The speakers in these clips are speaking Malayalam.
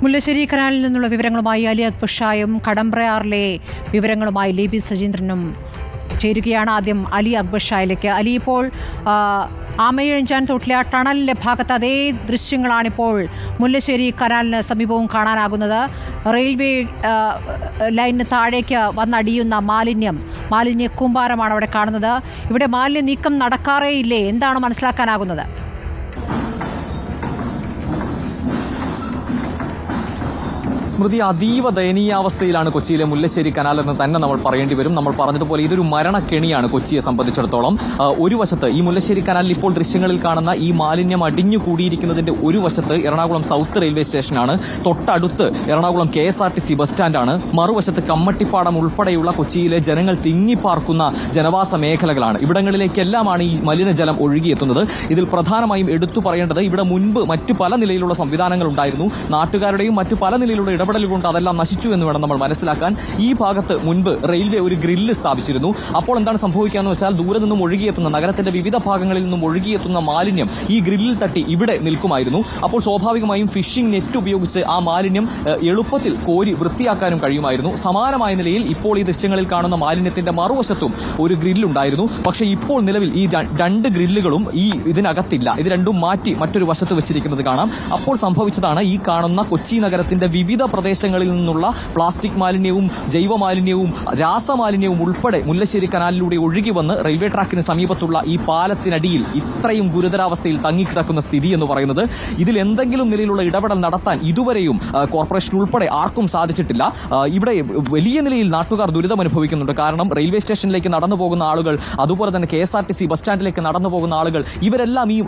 മുല്ലശ്ശേരി കനാലിൽ നിന്നുള്ള വിവരങ്ങളുമായി അലി അക്ബർ ഷായും കടമ്പ്രയാറിലെ വിവരങ്ങളുമായി ലിബി സജീന്ദ്രനും ചേരുകയാണ്. ആദ്യം അലി അക്ബർ ഷായിലേക്ക്. അലി, ഇപ്പോൾ ആമയിഴഞ്ചാൻ തോട്ടിലെ ആ ടണലിൻ്റെ ഭാഗത്ത് അതേ ദൃശ്യങ്ങളാണിപ്പോൾ മുല്ലശ്ശേരി കനാലിന് സമീപവും കാണാനാകുന്നത്. റെയിൽവേ ലൈനിന് താഴേക്ക് വന്നടിയുന്ന മാലിന്യ കൂമ്പാരമാണ് അവിടെ കാണുന്നത്. ഇവിടെ മാലിന്യ നീക്കം നടക്കാറേയില്ലേ? എന്താണ് മനസ്സിലാക്കാനാകുന്നത്? സ്മൃതി, അതീവ ദയനീയാവസ്ഥയിലാണ് കൊച്ചിയിലെ മുല്ലശ്ശേരി കനാൽ എന്ന് തന്നെ നമ്മൾ പറയേണ്ടി വരും. നമ്മൾ പറഞ്ഞതുപോലെ ഇതൊരു മരണക്കെണിയാണ് കൊച്ചിയെ സംബന്ധിച്ചിടത്തോളം. ഒരു വശത്ത് ഈ മുല്ലശ്ശേരി കനാലിൽ ഇപ്പോൾ ദൃശ്യങ്ങളിൽ കാണുന്ന ഈ മാലിന്യം അടിഞ്ഞു കൂടിയിരിക്കുന്നതിന്റെ ഒരു വശത്ത് എറണാകുളം സൗത്ത് റെയിൽവേ സ്റ്റേഷനാണ്, തൊട്ടടുത്ത് എറണാകുളം KSRTC ബസ് സ്റ്റാൻഡാണ്, മറുവശത്ത് കമ്മട്ടിപ്പാടം ഉൾപ്പെടെയുള്ള കൊച്ചിയിലെ ജനങ്ങൾ തിങ്ങിപ്പാർക്കുന്ന ജനവാസ മേഖലകളാണ്. ഇവിടങ്ങളിലേക്കെല്ലാമാണ് ഈ മലിനജലം ഒഴുകിയെത്തുന്നത്. ഇതിൽ പ്രധാനമായും എടുത്തു പറയേണ്ടത് ഇവിടെ മുൻപ് മറ്റു പല നിലയിലുള്ള സംവിധാനങ്ങൾ ഉണ്ടായിരുന്നു. നാട്ടുകാരുടെയും മറ്റു പല നിലയിലുള്ള ഇടപെടൽ കൊണ്ട് അതെല്ലാം നശിച്ചു എന്ന് വേണം നമ്മൾ മനസ്സിലാക്കാൻ. ഈ ഭാഗത്ത് മുൻപ് റെയിൽവേ ഒരു ഗ്രില്ല് സ്ഥാപിച്ചിരുന്നു. അപ്പോൾ എന്താണ് സംഭവിക്കുകയെന്ന് വെച്ചാൽ ദൂരെ നിന്നും ഒഴുകിയെത്തുന്ന, നഗരത്തിന്റെ വിവിധ ഭാഗങ്ങളിൽ നിന്നും ഒഴുകിയെത്തുന്ന മാലിന്യം ഈ ഗ്രില്ലിൽ തട്ടി ഇവിടെ നിൽക്കുമായിരുന്നു. അപ്പോൾ സ്വാഭാവികമായും ഫിഷിംഗ് നെറ്റ് ഉപയോഗിച്ച് ആ മാലിന്യം എളുപ്പത്തിൽ കോരി വൃത്തിയാക്കാനും കഴിയുമായിരുന്നു. സമാനമായ നിലയിൽ ഇപ്പോൾ ഈ ദൃശ്യങ്ങളിൽ കാണുന്ന മാലിന്യത്തിന്റെ മറുവശത്തും ഒരു ഗ്രില്ലുണ്ടായിരുന്നു. പക്ഷേ ഇപ്പോൾ നിലവിൽ ഈ രണ്ട് ഗ്രില്ലുകളും ഇതിനകത്തില്ല. ഇത് രണ്ടും മാറ്റി മറ്റൊരു വശത്ത് വെച്ചിരിക്കുന്നത് കാണാം. അപ്പോൾ സംഭവിച്ചതാണ് ഈ കാണുന്ന കൊച്ചി നഗരത്തിന്റെ വിവിധ പ്രദേശങ്ങളിൽ നിന്നുള്ള പ്ലാസ്റ്റിക് മാലിന്യവും ജൈവമാലിന്യവും രാസമാലിന്യവും ഉൾപ്പെടെ മുല്ലശ്ശേരി കനാലിലൂടെ ഒഴുകി വന്ന് റെയിൽവേ ട്രാക്കിന് സമീപത്തുള്ള ഈ പാലത്തിനടിയിൽ ഇത്രയും ഗുരുതരാവസ്ഥയിൽ തങ്ങിക്കിടക്കുന്ന സ്ഥിതി എന്ന് പറയുന്നത്. ഇതിൽ എന്തെങ്കിലും നിലയിലുള്ള ഇടപെടൽ നടത്താൻ ഇതുവരെയും കോർപ്പറേഷൻ ഉൾപ്പെടെ ആർക്കും സാധിച്ചിട്ടില്ല. ഇവിടെ വലിയ നിലയിൽ നാട്ടുകാർ ദുരിതം അനുഭവിക്കുന്നുണ്ട്. കാരണം റെയിൽവേ സ്റ്റേഷനിലേക്ക് നടന്നു പോകുന്ന ആളുകൾ, അതുപോലെ തന്നെ KSRTC ബസ് സ്റ്റാൻഡിലേക്ക് നടന്നു പോകുന്ന ആളുകൾ, ഇവരെല്ലാം ഈ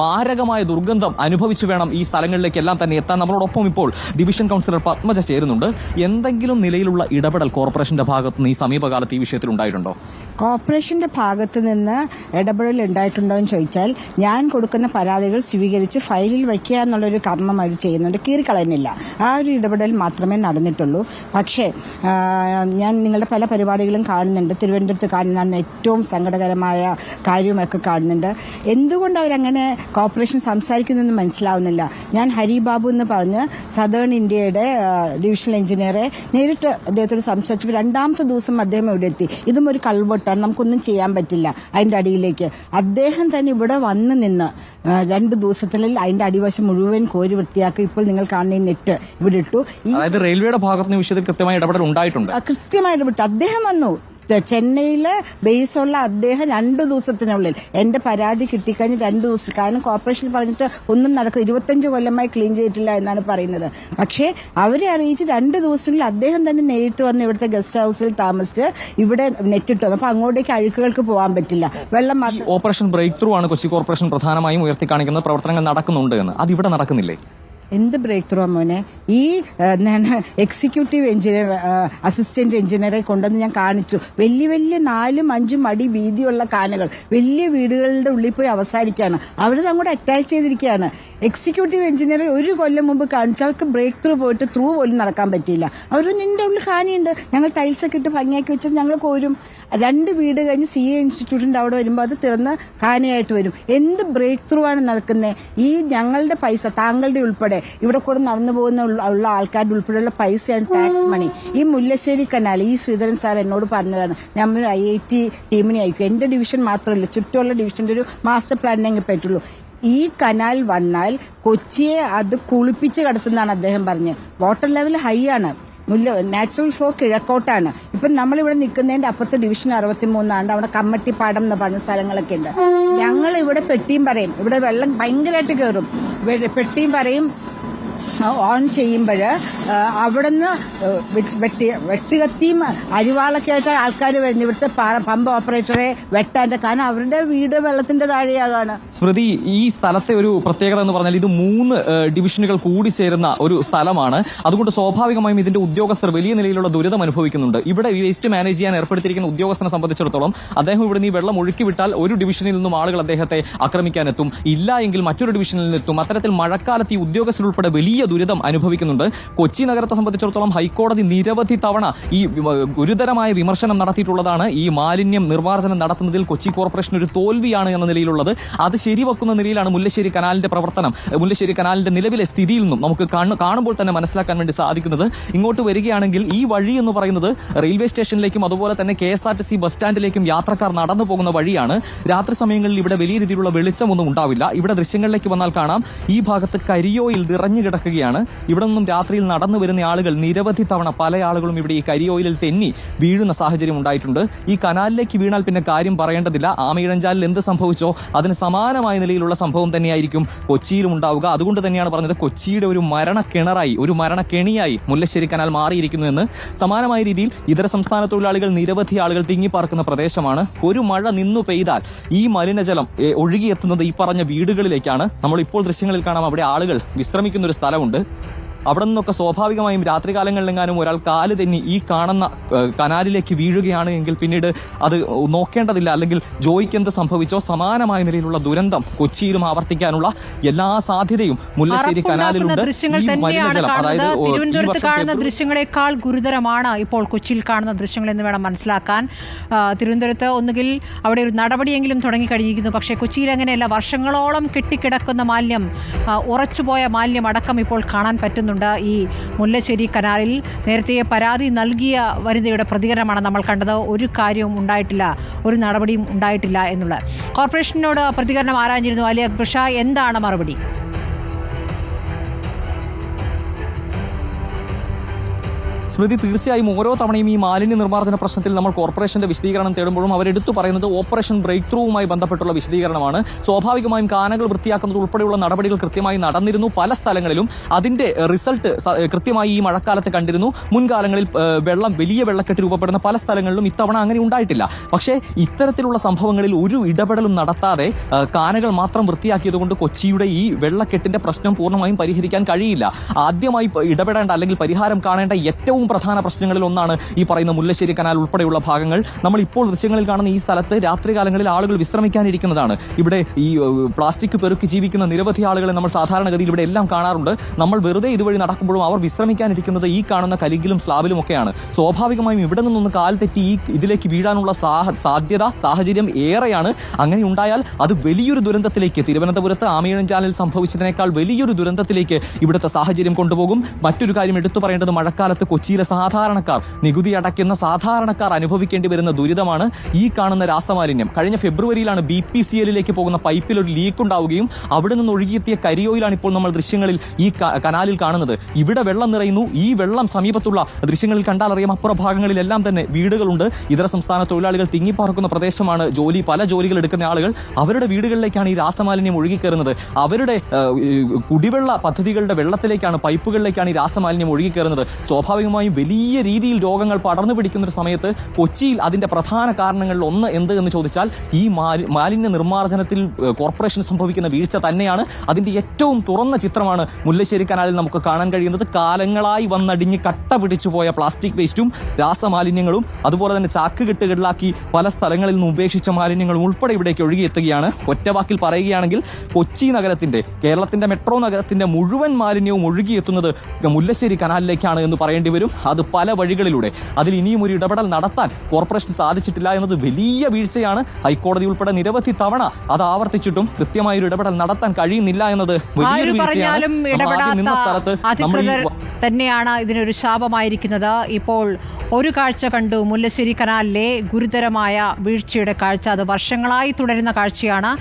മാരകമായ ദുർഗന്ധം അനുഭവിച്ചു വേണം ഈ സ്ഥലങ്ങളിലേക്കെല്ലാം തന്നെ എത്താൻ. നമ്മളോടൊപ്പം ഇപ്പോൾ ഡിവിഷൻ കൗൺസിലർ പത്മജ ചേരുന്നുണ്ട്. എന്തെങ്കിലും നിലയിലുള്ള ഇടപെടൽ കോർപ്പറേഷന്റെ ഭാഗത്ത് നിന്ന് ഈ സമീപകാലത്ത് ഈ വിഷയത്തിൽ ഉണ്ടായിട്ടുണ്ടോ? കോർപ്പറേഷന്റെ ഭാഗത്ത് നിന്ന് ഇടപെടൽ ഉണ്ടായിട്ടുണ്ടോ എന്ന് ചോദിച്ചാൽ, ഞാൻ കൊടുക്കുന്ന പരാതികൾ സ്വീകരിച്ച് ഫയലിൽ വയ്ക്കുക എന്നുള്ളൊരു കർമ്മം അവർ ചെയ്യുന്നുണ്ട്, കീറിക്കളയുന്നില്ല. ആ ഒരു ഇടപെടൽ മാത്രമേ നടന്നിട്ടുള്ളൂ. പക്ഷേ ഞാൻ നിങ്ങളുടെ പല പരിപാടികളും കാണുന്നുണ്ട്. തിരുവനന്തപുരത്ത് കാണുന്ന ഏറ്റവും സങ്കടകരമായ കാര്യമൊക്കെ കാണുന്നുണ്ട്. എന്തുകൊണ്ട് അവരങ്ങനെ കോർപ്പറേഷൻ സംസാരിക്കുന്നതെന്ന് മനസ്സിലാവുന്നില്ല. ഞാൻ ഹരിബാബു എന്ന് പറഞ്ഞ് സദേൺ ഇന്ത്യയുടെ ഡിവിഷണൽ എഞ്ചിനീയറെ നേരിട്ട് അദ്ദേഹത്തോട് സംസാരിച്ചപ്പോൾ രണ്ടാമത്തെ ദിവസം അദ്ദേഹം ഇവിടെ എത്തി. ഇതും ഒരു കൾവെട്ടാണ്, നമുക്കൊന്നും ചെയ്യാൻ പറ്റില്ല അതിന്റെ അടിയിലേക്ക്. അദ്ദേഹം തന്നെ ഇവിടെ വന്ന് നിന്ന് 2 ദിവസത്തിൽ അതിന്റെ അടിവശം മുഴുവൻ കോരി വൃത്തിയാക്കി ഇപ്പോൾ നിങ്ങൾ കാണുന്ന ഈ നെറ്റ് ഇവിടെ ഇട്ടു. അതായത് റെയിൽവേയുടെ ഭാഗത്ത് വിഷയത്തിൽ കൃത്യമായ ഇടപെടൽ ഉണ്ടായിട്ടുണ്ട്. കൃത്യമായി ഇടപെട്ടു. അദ്ദേഹം വന്നു, ചെന്നൈയില് ബേസുള്ള അദ്ദേഹം 2 ദിവസത്തിനുള്ളിൽ എന്റെ പരാതി കിട്ടിക്കഴിഞ്ഞ് 2 ദിവസം, കാരണം കോർപ്പറേഷൻ പറഞ്ഞിട്ട് ഒന്നും നടക്കും, 25 കൊല്ലമായി ക്ലീൻ ചെയ്തിട്ടില്ല എന്നാണ് പറയുന്നത്. പക്ഷേ അവരെ അറിയിച്ച് 2 ദിവസത്തിനുള്ളിൽ അദ്ദേഹം തന്നെ നേരിട്ട് വന്ന് ഇവിടുത്തെ ഗസ്റ്റ് ഹൌസിൽ താമസിച്ച് ഇവിടെ നെറ്റിട്ടു. അപ്പൊ അങ്ങോട്ടേക്ക് അഴുക്കുകൾക്ക് പോകാൻ പറ്റില്ല. വെള്ളം ഓപ്പറേഷൻ ബ്രേക്ക് ത്രൂ ആണ് കൊച്ചി കോർപ്പറേഷൻ പ്രധാനമായും ഉയർത്തി കാണിക്കുന്നത്. പ്രവർത്തനങ്ങൾ നടക്കുന്നുണ്ട് എന്ന്. അത് ഇവിടെ നടക്കുന്നില്ലേ? എന്ത് ബ്രേക്ക് ത്രൂ മോനെ? ഈ എക്സിക്യൂട്ടീവ് എഞ്ചിനീയർ, അസിസ്റ്റന്റ് എഞ്ചിനീയറെ കൊണ്ടുവന്ന് ഞാൻ കാണിച്ചു. വലിയ 4ഉം 5ഉം അടി വീതിയുള്ള കാനകൾ വലിയ വീടുകളുടെ ഉള്ളിൽ പോയി അവസാനിക്കുകയാണ്. അവരത് അങ്ങോട്ട് അറ്റാച്ച് ചെയ്തിരിക്കുകയാണ്. എക്സിക്യൂട്ടീവ് എഞ്ചിനീയർ 1 കൊല്ലം മുമ്പ് കാണിച്ചു. അവർക്ക് ബ്രേക്ക് ത്രൂ പോയിട്ട് ത്രൂ പോലും നടക്കാൻ പറ്റിയില്ല. അവർ നിന്റെ ഉള്ളിൽ ഖാനിയുണ്ട്, ഞങ്ങൾ ടൈൽസൊക്കെ ഇട്ട് ഭംഗിയാക്കി വെച്ചാൽ ഞങ്ങൾ കോരും. 2 വീട് കഴിഞ്ഞ് CA ഇൻസ്റ്റിറ്റ്യൂട്ടിന്റെ അവിടെ വരുമ്പോൾ അത് തുറന്ന് ഖാനിയായിട്ട് വരും. എന്ത് ബ്രേക്ക് ത്രൂ ആണ് നടക്കുന്നത്? ഈ ഞങ്ങളുടെ പൈസ, താങ്കളുടെ ഉൾപ്പെടെ ഇവിടെ കൂടെ നടന്നു പോകുന്ന ഉള്ള ആൾക്കാരുടെ ഉൾപ്പെടെയുള്ള പൈസയാണ് ടാക്സ് മണി. ഈ മുല്ലശ്ശേരി കനാൽ, ഈ ശ്രീധരൻ സാർ എന്നോട് പറഞ്ഞതാണ്, നമ്മൾ IIT ടീമിനെ അയക്കും. എന്റെ ഡിവിഷൻ മാത്രമല്ല, ചുറ്റുമുള്ള ഡിവിഷന്റെ ഒരു മാസ്റ്റർ പ്ലാനിനെ പറ്റുള്ളൂ. ഈ കനാൽ വന്നാൽ കൊച്ചിയെ അത് കുളിപ്പിച്ച് കിടത്തുന്നതാണ് അദ്ദേഹം പറഞ്ഞത്. വാട്ടർ ലെവൽ ഹൈ ആണ്. നാച്ചുറൽ ഫ്ലോ കിഴക്കോട്ടാണ്. ഇപ്പൊ നമ്മളിവിടെ നിൽക്കുന്നതിന്റെ അപ്പുറത്തെ ഡിവിഷൻ 63 അവിടെ കമ്മട്ടിപ്പാടം എന്ന് പറഞ്ഞ സ്ഥലങ്ങളൊക്കെ ഉണ്ട്. ഞങ്ങൾ ഇവിടെ പെട്ടിയും പറയും, ഇവിടെ വെള്ളം ഭയങ്കരമായിട്ട് കയറും. പെട്ടിയും പറയും ഓൺ ചെയ്യുമ്പോൾ അവിടുന്ന് വെട്ടുകത്തിയും അരിവാളൊക്കെ ആയിട്ട് ആൾക്കാർ വരുന്നു ഇവിടുത്തെ പമ്പ് ഓപ്പറേറ്ററെ വെട്ടാൻ്റെ. കാരണം അവരുടെ വീട് വെള്ളത്തിന്റെ താഴെയാകാണ്. സ്മൃതി, ഈ സ്ഥലത്തെ ഒരു പ്രത്യേകത എന്ന് പറഞ്ഞാൽ ഇത് 3 ഡിവിഷനുകൾ കൂടിച്ചേരുന്ന ഒരു സ്ഥലമാണ്. അതുകൊണ്ട് സ്വാഭാവികമായും ഇതിന്റെ ഉദ്യോഗസ്ഥർ വലിയ നിലയിലുള്ള ദുരിതം അനുഭവിക്കുന്നുണ്ട്. ഇവിടെ വേസ്റ്റ് മാനേജ് ചെയ്യാൻ ഏർപ്പെടുത്തിയിരിക്കുന്ന ഉദ്യോഗസ്ഥനെ സംബന്ധിച്ചിടത്തോളം അദ്ദേഹം ഇവിടെ നിന്ന് വെള്ളം ഒഴുക്കി വിട്ടാൽ ഒരു ഡിവിഷനിൽ നിന്നും ആളുകൾ അദ്ദേഹത്തെ ആക്രമിക്കാനെത്തും, ഇല്ല എങ്കിൽ മറ്റൊരു ഡിവിഷനിൽ നിന്നെത്തും. അത്തരത്തിൽ മഴക്കാലത്ത് ഈ ഉദ്യോഗസ്ഥരുൾപ്പെടെ വലിയ ദുരിതം അനുഭവിക്കുന്നുണ്ട്. കൊച്ചി കൊച്ചി നഗരത്തെ സംബന്ധിച്ചിടത്തോളം ഹൈക്കോടതി നിരവധി തവണ ഈ ഗുരുതരമായ വിമർശനം നടത്തിയിട്ടുള്ളതാണ്. ഈ മാലിന്യം നിർമ്മാർജ്ജനം നടത്തുന്നതിൽ കൊച്ചി കോർപ്പറേഷൻ ഒരു തോൽവിയാണ് എന്ന നിലയിലുള്ളത്. അത് ശരിവെക്കുന്ന നിലയിലാണ് മുല്ലശ്ശേരി കനാലിന്റെ പ്രവർത്തനം. മുല്ലശ്ശേരി കനാലിന്റെ നിലവിലെ സ്ഥിതിയിൽ നിന്നും നമുക്ക് കാണുമ്പോൾ തന്നെ മനസ്സിലാക്കാൻ വേണ്ടി സാധിക്കുന്നത്. ഇങ്ങോട്ട് വരികയാണെങ്കിൽ ഈ വഴി എന്ന് പറയുന്നത് റെയിൽവേ സ്റ്റേഷനിലേക്കും അതുപോലെ തന്നെ KSRTC ബസ് സ്റ്റാൻഡിലേക്കും യാത്രക്കാർ നടന്നു പോകുന്ന വഴിയാണ്. രാത്രി സമയങ്ങളിൽ ഇവിടെ വലിയ രീതിയിലുള്ള വെളിച്ചമൊന്നും ഉണ്ടാവില്ല. ഇവിടെ ദൃശ്യങ്ങളിലേക്ക് വന്നാൽ കാണാം, ഈ ഭാഗത്ത് കരിയോയിൽ നിറഞ്ഞു കിടക്കുകയാണ്. ഇവിടെ നിന്നും രാത്രിയിൽ നടന്നു വരുന്ന ആളുകൾ നിരവധി തവണ പല ആളുകളും ഇവിടെ ഈ കരിയോയിലിൽ തെന്നി വീഴുന്ന സാഹചര്യം ഉണ്ടായിട്ടുണ്ട്. ഈ കനാലിലേക്ക് വീണാൽ പിന്നെ കാര്യം പറയേണ്ടതില്ല. ആമയിഴഞ്ചാലിൽ എന്ത് സംഭവിച്ചോ അതിന് സമാനമായ നിലയിലുള്ള സംഭവം തന്നെയായിരിക്കും കൊച്ചിയിലും ഉണ്ടാവുക. അതുകൊണ്ട് തന്നെയാണ് പറഞ്ഞത് കൊച്ചിയുടെ ഒരു മരണക്കിണറായി, ഒരു മരണക്കെണിയായി മുല്ലശ്ശേരി കനാൽ മാറിയിരിക്കുന്നു എന്ന്. സമാനമായ രീതിയിൽ ഇതര സംസ്ഥാന തൊഴിലാളികൾ നിരവധി ആളുകൾ തിങ്ങിപ്പാർക്കുന്ന പ്രദേശമാണ്. ഒരു മഴ നിന്നു പെയ്താൽ ഈ മലിനജലം ഒഴുകിയെത്തുന്നത് ഈ പറഞ്ഞ വീടുകളിലേക്കാണ്. നമ്മൾ ഇപ്പോൾ ദൃശ്യങ്ങളിൽ കാണാം, അവിടെ ആളുകൾ വിശ്രമിക്കുന്ന ഒരു സ്ഥലമുണ്ട്. അവിടെ നിന്നൊക്കെ സ്വാഭാവികമായും രാത്രികാലങ്ങളിലെങ്ങാനും ഒരാൾ കാല് തെന്നി ഈ കാണുന്ന കനാലിലേക്ക് വീഴുകയാണ് എങ്കിൽ പിന്നീട് അത് നോക്കേണ്ടതില്ല. അല്ലെങ്കിൽ ജോയിക്ക് എന്ത് സംഭവിച്ചോ സമാനമായ നിലയിലുള്ള ദുരന്തം കൊച്ചിയിലും ആവർത്തിക്കാനുള്ള എല്ലാ സാധ്യതയും മുല്ലശ്ശേരി കനാലിലുണ്ട്. തിരുവനന്തപുരത്ത് കാണുന്ന ദൃശ്യങ്ങളെക്കാൾ ഗുരുതരമാണ് ഇപ്പോൾ കൊച്ചിയിൽ കാണുന്ന ദൃശ്യങ്ങൾ എന്ന് വേണം മനസ്സിലാക്കാൻ. തിരുവനന്തപുരത്ത് ഒന്നുകിൽ അവിടെ ഒരു നടപടിയെങ്കിലും തുടങ്ങിക്കഴിഞ്ഞിരിക്കുന്നു. പക്ഷേ കൊച്ചിയിൽ അങ്ങനെയല്ല. വർഷങ്ങളോളം കെട്ടിക്കിടക്കുന്ന മാലിന്യം, ഉറച്ചുപോയ മാലിന്യം അടക്കം ഇപ്പോൾ കാണാൻ പറ്റുന്നു. ഈ മുല്ലശ്ശേരി കനാലിൽ നേരത്തെ പരാതി നൽകിയ വനിതയുടെ പ്രതികരണമാണ് നമ്മൾ കണ്ടത്. ഒരു കാര്യവും ഉണ്ടായിട്ടില്ല, ഒരു നടപടിയും ഉണ്ടായിട്ടില്ല എന്നുള്ള. കോർപ്പറേഷനോട് പ്രതികരണം ആരാഞ്ഞിരുന്നു അലി അക്ബർ ഷാ, എന്താണ് മറുപടി? സ്മൃതി, തീർച്ചയായും ഓരോ തവണയും ഈ മാലിന്യ നിർമ്മാർജ്ജന പ്രശ്നത്തിൽ നമ്മൾ കോർപ്പറേഷന്റെ വിശദീകരണം തേടുമ്പോഴും അവരെടുത്തു പറയുന്നത് ഓപ്പറേഷൻ ബ്രേക്ക് ത്രൂവുമായി ബന്ധപ്പെട്ടുള്ള വിശദീകരണമാണ്. സ്വാഭാവികമായി കാനകൾ വൃത്തിയാക്കുന്നത് ഉൾപ്പെടെയുള്ള നടപടികൾ കൃത്യമായി നടന്നിരുന്നു. പല സ്ഥലങ്ങളിലും അതിന്റെ റിസൾട്ട് കൃത്യമായി ഈ മഴക്കാലത്ത് കണ്ടിരുന്നു. മുൻകാലങ്ങളിൽ വലിയ വെള്ളക്കെട്ട് രൂപപ്പെടുന്ന പല സ്ഥലങ്ങളിലും ഇത്തവണ അങ്ങനെ ഉണ്ടായിട്ടില്ല. പക്ഷേ ഇത്തരത്തിലുള്ള സംഭവങ്ങളിൽ ഒരു ഇടപെടലും നടത്താതെ കാനകൾ മാത്രം വൃത്തിയാക്കിയതുകൊണ്ട് കൊച്ചിയുടെ ഈ വെള്ളക്കെട്ടിന്റെ പ്രശ്നം പൂർണ്ണമായും പരിഹരിക്കാൻ കഴിയില്ല. ആദ്യമായി ഇടപെടേണ്ട അല്ലെങ്കിൽ പരിഹാരം കാണേണ്ട ഏറ്റവും പ്രധാന പ്രശ്നങ്ങളിൽ ഒന്നാണ് ഈ പറയുന്ന മുല്ലശ്ശേരി കനാൽ ഉൾപ്പെടെയുള്ള ഭാഗങ്ങൾ. നമ്മൾ ഇപ്പോൾ ദൃശ്യങ്ങളിൽ കാണുന്ന ഈ സ്ഥലത്ത് രാത്രികാലങ്ങളിൽ ആളുകൾ വിശ്രമിക്കാനിരിക്കുന്നതാണ്. ഇവിടെ ഈ പ്ലാസ്റ്റിക് പെറുക്കി ജീവിക്കുന്ന നിരവധി ആളുകളെ നമ്മൾ സാധാരണഗതിയിൽ ഇവിടെ എല്ലാം കാണാറുണ്ട്. നമ്മൾ വെറുതെ ഇതുവഴി നടക്കുമ്പോഴും അവർ വിശ്രമിക്കാനിരിക്കുന്നത് ഈ കാണുന്ന കലിങ്കിലും സ്ലാബിലും ഒക്കെയാണ്. സ്വാഭാവികമായും ഇവിടെ നിന്നൊന്ന് കാൽ തെറ്റി ഈ ഇതിലേക്ക് വീഴാനുള്ള സാഹചര്യം ഏറെയാണ്. അങ്ങനെ ഉണ്ടായാൽ അത് വലിയൊരു ദുരന്തത്തിലേക്ക്, തിരുവനന്തപുരത്ത് ആമയിഴഞ്ചാലിൽ സംഭവിച്ചതിനേക്കാൾ വലിയൊരു ദുരന്തത്തിലേക്ക് ഇവിടുത്തെ സാഹചര്യം കൊണ്ടുപോകും. മറ്റൊരു കാര്യം എടുത്തു പറയേണ്ടത്, മഴക്കാലത്ത് കൊച്ചിയിലെ സാധാരണക്കാർ, നികുതി അടയ്ക്കുന്ന സാധാരണക്കാർ അനുഭവിക്കേണ്ടി വരുന്ന ദുരിതമാണ് ഈ കാണുന്ന രാസമാലിന്യം. കഴിഞ്ഞ ഫെബ്രുവരിയിലാണ് BPCLിലേക്ക് പോകുന്ന പൈപ്പിൽ ഒരു ലീക്ക് ഉണ്ടാവുകയും അവിടെ നിന്ന് ഒഴുകിയെത്തിയ കരിയോയിലാണ് ഇപ്പോൾ നമ്മൾ ദൃശ്യങ്ങളിൽ ഈ കനാലിൽ കാണുന്നത്. ഇവിടെ വെള്ളം നിറയുന്നു. ഈ വെള്ളം സമീപത്തുള്ള ദൃശ്യങ്ങളിൽ കണ്ടാൽ അറിയാം, അപ്പുറ ഭാഗങ്ങളിലെല്ലാം തന്നെ വീടുകളുണ്ട്. ഇതര സംസ്ഥാന തൊഴിലാളികൾ തിങ്ങിപ്പാർക്കുന്ന പ്രദേശമാണ്. പല ജോലികൾ എടുക്കുന്ന ആളുകൾ, അവരുടെ വീടുകളിലേക്കാണ് ഈ രാസമാലിന്യം ഒഴുകിക്കയറുന്നത്. അവരുടെ കുടിവെള്ള പദ്ധതികളുടെ വെള്ളത്തിലേക്കാണ്, പൈപ്പുകളിലേക്കാണ് ഈ രാസമാലിന്യം ഒഴുകിക്കയറുന്നത്. സ്വാഭാവികമായും വലിയ രീതിയിൽ രോഗങ്ങൾ പടർന്നു പിടിക്കുന്ന ഒരു സമയത്ത് കൊച്ചിയിൽ അതിന്റെ പ്രധാന കാരണങ്ങളിൽ ഒന്ന് എന്ത് എന്ന് ചോദിച്ചാൽ ഈ മാലിന്യ നിർമ്മാർജ്ജനത്തിൽ കോർപ്പറേഷൻ സംഭവിക്കുന്ന വീഴ്ച തന്നെയാണ്. അതിന്റെ ഏറ്റവും തുറന്ന ചിത്രമാണ് മുല്ലശ്ശേരി കനാലിൽ നമുക്ക് കാണാൻ കഴിയുന്നത്. കാലങ്ങളായി വന്നടിഞ്ഞ് കട്ട പിടിച്ചു പോയ പ്ലാസ്റ്റിക് വേസ്റ്റും രാസമാലിന്യങ്ങളും അതുപോലെ തന്നെ ചാക്കുകെട്ടുകളിലാക്കി പല സ്ഥലങ്ങളിൽ നിന്ന് ഉപേക്ഷിച്ച മാലിന്യങ്ങളും ഉൾപ്പെടെ ഇവിടേക്ക് ഒഴുകിയെത്തുകയാണ്. ഒറ്റവാക്കിൽ പറയുകയാണെങ്കിൽ കൊച്ചി നഗരത്തിന്റെ, കേരളത്തിന്റെ മെട്രോ നഗരത്തിന്റെ മുഴുവൻ മാലിന്യവും ഒഴുകിയെത്തുന്നത് മുല്ലശ്ശേരി കനാലിലേക്കാണ് എന്ന് പറയേണ്ടി വരും. അത് പല വഴികളിലൂടെ. അതിൽ ഇനിയും ഒരു ഇടപെടൽ നടത്താൻ കോർപ്പറേഷൻ സാധിച്ചിട്ടില്ല എന്നത് വലിയ വീഴ്ചയാണ്. ഹൈക്കോടതി ഉൾപ്പെടെ നിരവധി തവണ അത് ആവർത്തിച്ചിട്ടും കൃത്യമായ ഒരു ഇടപെടൽ നടത്താൻ കഴിയുന്നില്ല എന്നത് വലിയൊരു വീഴ്ചയാണ്. നിന്ന സ്ഥലത്ത് തന്നെയാണ് ഇതിനൊരു ശാപമായിരിക്കുന്നത്. ഇപ്പോൾ ഒരു കാഴ്ച കണ്ടു, മുല്ലശ്ശേരി കനാലിലെ ഗുരുതരമായ വീഴ്ചയുടെ കാഴ്ച. അത് വർഷങ്ങളായി തുടരുന്ന കാഴ്ചയാണ്.